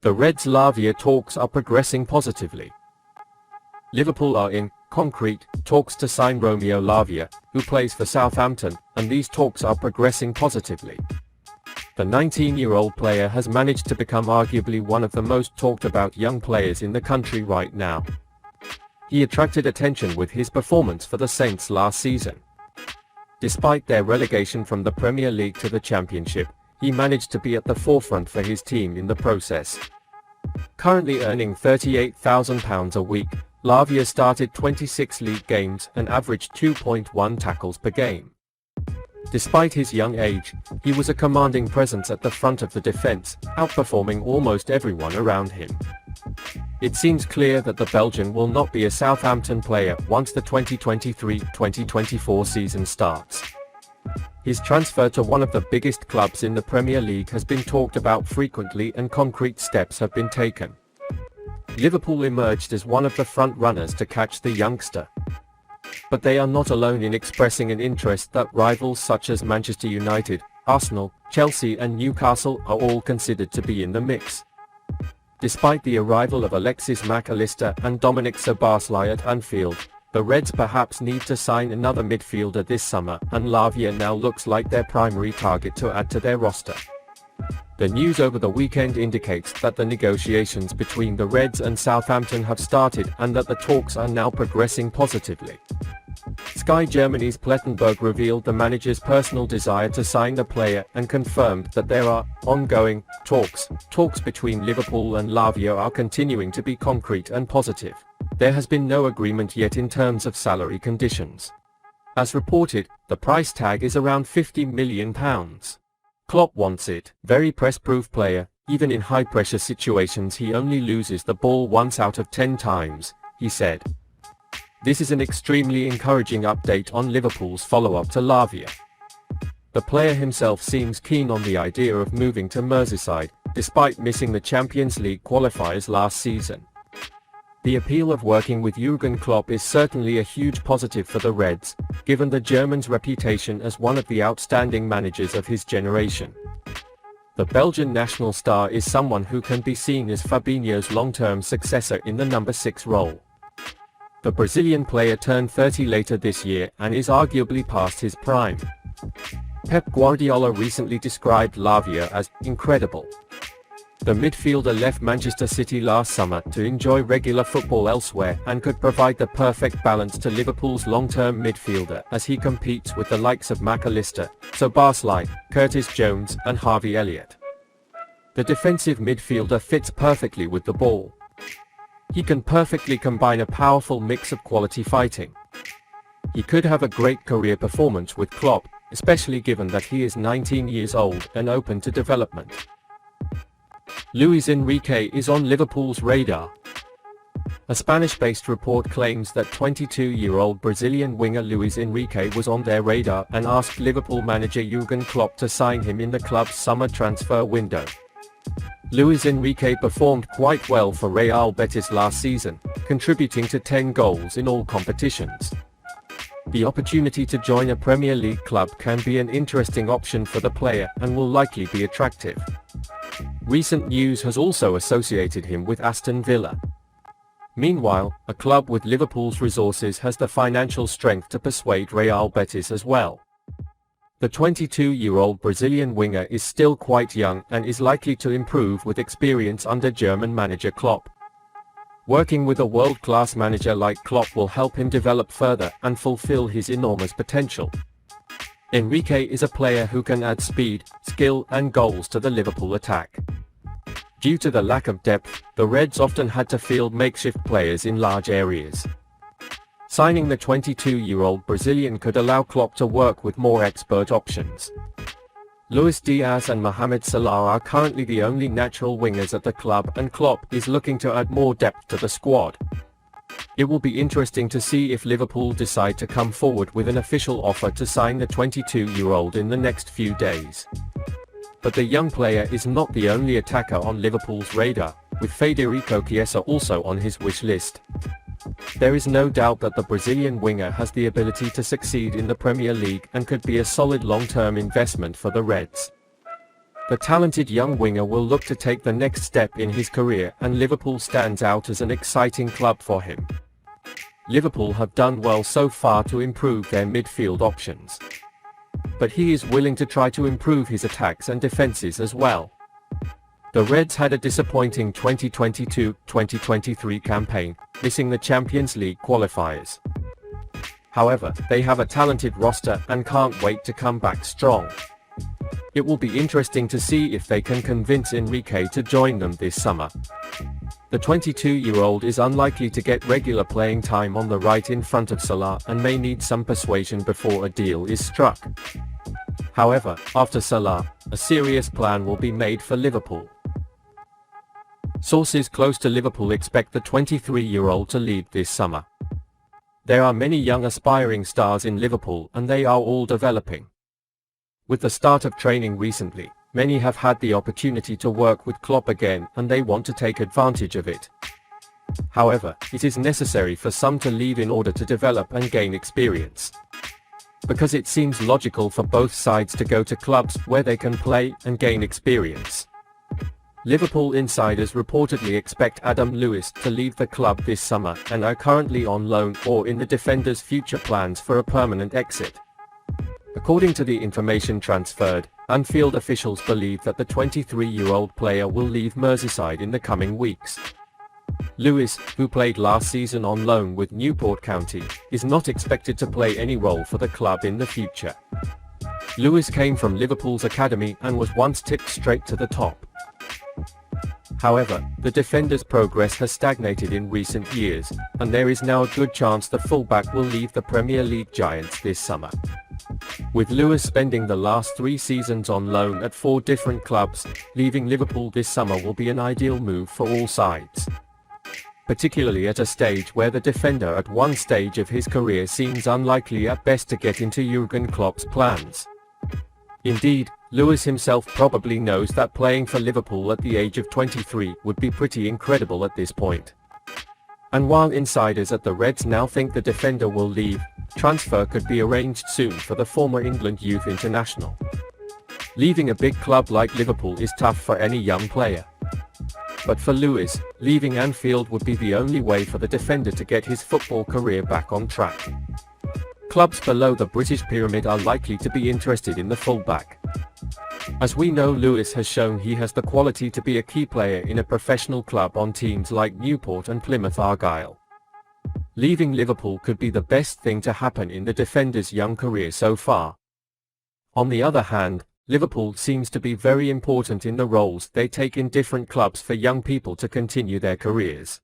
The Reds' Lavia talks are progressing positively. Liverpool are in concrete talks to sign Romeo Lavia, who plays for Southampton, and these talks are progressing positively. The 19-year-old player has managed to become arguably one of the most talked about young players in the country right now. He attracted attention with his performance for the Saints last season. Despite their relegation from the Premier League to the Championship, he managed to be at the forefront for his team in the process. Currently earning £38,000 a week, Lavia started 26 league games and averaged 2.1 tackles per game. Despite his young age, he was a commanding presence at the front of the defense, outperforming almost everyone around him. It seems clear that the Belgian will not be a Southampton player once the 2023-2024 season starts. His transfer to one of the biggest clubs in the Premier League has been talked about frequently and concrete steps have been taken. Liverpool emerged as one of the front runners to catch the youngster. But they are not alone in expressing an interest that rivals such as Manchester United, Arsenal, Chelsea and Newcastle are all considered to be in the mix. Despite the arrival of Alexis Mac Allister and Dominic Szoboszlai at Anfield, the Reds perhaps need to sign another midfielder this summer, and Lavia now looks like their primary target to add to their roster. The news over the weekend indicates that the negotiations between the Reds and Southampton have started and that the talks are now progressing positively. Sky Germany's Plettenberg revealed the manager's personal desire to sign the player and confirmed that there are ongoing talks. Talks between Liverpool and Lavia are continuing to be concrete and positive. There has been no agreement yet in terms of salary conditions. As reported, the price tag is around £50 million. Klopp wants it. Very press-proof player, even in high-pressure situations he only loses the ball once out of 10 times, he said. This is an extremely encouraging update on Liverpool's follow-up to Lavia. The player himself seems keen on the idea of moving to Merseyside, despite missing the Champions League qualifiers last season. The appeal of working with Jürgen Klopp is certainly a huge positive for the Reds, given the German's reputation as one of the outstanding managers of his generation. The Belgian national star is someone who can be seen as Fabinho's long-term successor in the number 6 role. The Brazilian player turned 30 later this year and is arguably past his prime. Pep Guardiola recently described Lavia as incredible. The midfielder left Manchester City last summer to enjoy regular football elsewhere and could provide the perfect balance to Liverpool's long-term midfielder as he competes with the likes of Mac Allister, Szoboszlai, Curtis Jones and Harvey Elliott. The defensive midfielder fits perfectly with the ball. He can perfectly combine a powerful mix of quality fighting. He could have a great career performance with Klopp, especially given that he is 19 years old and open to development. Luis Enrique is on Liverpool's radar. A Spanish-based report claims that 22-year-old Brazilian winger Luis Enrique was on their radar and asked Liverpool manager Jürgen Klopp to sign him in the club's summer transfer window. Luis Enrique performed quite well for Real Betis last season, contributing to 10 goals in all competitions. The opportunity to join a Premier League club can be an interesting option for the player and will likely be attractive. Recent news has also associated him with Aston Villa. Meanwhile, a club with Liverpool's resources has the financial strength to persuade Real Betis as well. The 22-year-old Brazilian winger is still quite young and is likely to improve with experience under German manager Klopp. Working with a world-class manager like Klopp will help him develop further and fulfill his enormous potential. Enrique is a player who can add speed, skill and goals to the Liverpool attack. Due to the lack of depth, the Reds often had to field makeshift players in large areas. Signing the 22-year-old Brazilian could allow Klopp to work with more expert options. Luis Diaz and Mohamed Salah are currently the only natural wingers at the club, and Klopp is looking to add more depth to the squad. It will be interesting to see if Liverpool decide to come forward with an official offer to sign the 22-year-old in the next few days. But the young player is not the only attacker on Liverpool's radar, with Federico Chiesa also on his wish list. There is no doubt that the Brazilian winger has the ability to succeed in the Premier League and could be a solid long-term investment for the Reds. The talented young winger will look to take the next step in his career, and Liverpool stands out as an exciting club for him. Liverpool have done well so far to improve their midfield options, but he is willing to try to improve his attacks and defenses as well. The Reds had a disappointing 2022-2023 campaign, missing the Champions League qualifiers. However, they have a talented roster and can't wait to come back strong. It will be interesting to see if they can convince Enrique to join them this summer. The 22-year-old is unlikely to get regular playing time on the right in front of Salah and may need some persuasion before a deal is struck. However, after Salah, a serious plan will be made for Liverpool. Sources close to Liverpool expect the 23-year-old to lead this summer. There are many young aspiring stars in Liverpool, and they are all developing. With the start of training recently, many have had the opportunity to work with Klopp again, and they want to take advantage of it. However, it is necessary for some to leave in order to develop and gain experience, because it seems logical for both sides to go to clubs where they can play and gain experience. Liverpool insiders reportedly expect Adam Lewis to leave the club this summer and are currently on loan or in the defender's future plans for a permanent exit. According to the information transferred, Anfield officials believe that the 23-year-old player will leave Merseyside in the coming weeks. Lewis, who played last season on loan with Newport County, is not expected to play any role for the club in the future. Lewis came from Liverpool's academy and was once tipped straight to the top. However, the defender's progress has stagnated in recent years, and there is now a good chance the fullback will leave the Premier League giants this summer. With Lewis spending the last 3 seasons on loan at 4 different clubs, leaving Liverpool this summer will be an ideal move for all sides, particularly at a stage where the defender at one stage of his career seems unlikely at best to get into Jürgen Klopp's plans. Indeed, Lewis himself probably knows that playing for Liverpool at the age of 23 would be pretty incredible at this point. And while insiders at the Reds now think the defender will leave, transfer could be arranged soon for the former England youth international. Leaving a big club like Liverpool is tough for any young player. But for Lewis, leaving Anfield would be the only way for the defender to get his football career back on track. Clubs below the British pyramid are likely to be interested in the fullback. As we know, Lewis has shown he has the quality to be a key player in a professional club on teams like Newport and Plymouth Argyle. Leaving Liverpool could be the best thing to happen in the defender's young career so far. On the other hand, Liverpool seems to be very important in the roles they take in different clubs for young people to continue their careers.